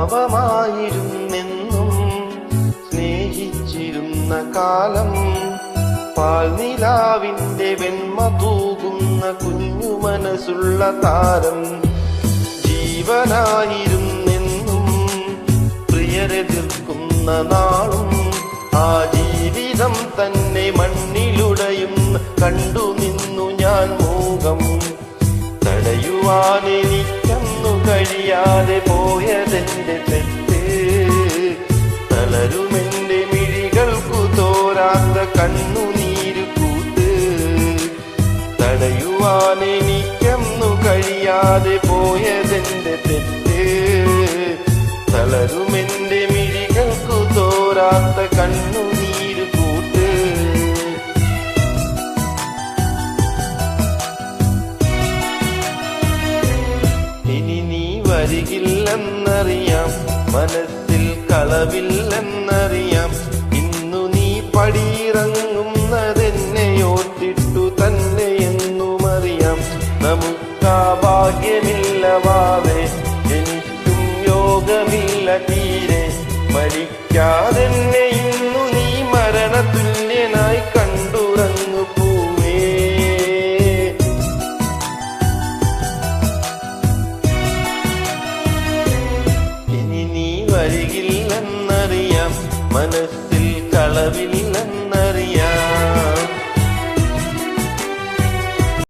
പാപമായിരുന്നെന്നും സ്നേഹിച്ചിരുന്ന കാലം പാൽനിലാവിന്റെ വെണ്മ തൂകുന്ന കുഞ്ഞു മനസ്സുള്ള താരം ജീവനായിരുന്നെന്നും പ്രിയരെതിർക്കുന്ന നാളും ആ ജീവിതം തന്നെ മണ്ണിലുടയും കണ്ടു നിന്നു ഞാൻ മൂകം തടയുവാനെനിക്കന്നു കഴിയാതെ പോയതെന്റെ തെറ്റ് തളരുമെന്റെ മിഴികൾക്കു തോരാത്ത കണ്ണുനീരു കൂട്ട് തടയുവാനെനിക്കന്നു കഴിയാതെ പോയതെന്റെ തെറ്റ് തളരുമെന്റെ മിഴികൾക്കു തോരാത്ത കണ്ണുനീരു കൂട്ട് ഇനി നീ വരികില്ലെന്നറിയാം മനസ്സിൽ കളവില്ലെന്നറിയാം ഇന്നു നീ പടിയിറങ്ങുന്നതെന്നെ ഓർത്തിട്ടു തന്നെ എന്നുമറിയാം നമുക്കാ ഭാഗ്യമില്ല വാവേ എനിക്കും യോഗമില്ല തീരെ മരിക്കാതെന്നെ ഇന്നു നീ മരണതുല്യനായി കണ്ടുറങ്ങു പൂവേ ഇനി നീ വരികില്ലെന്നറിയാം മനസ്സിൽ കളവില്ല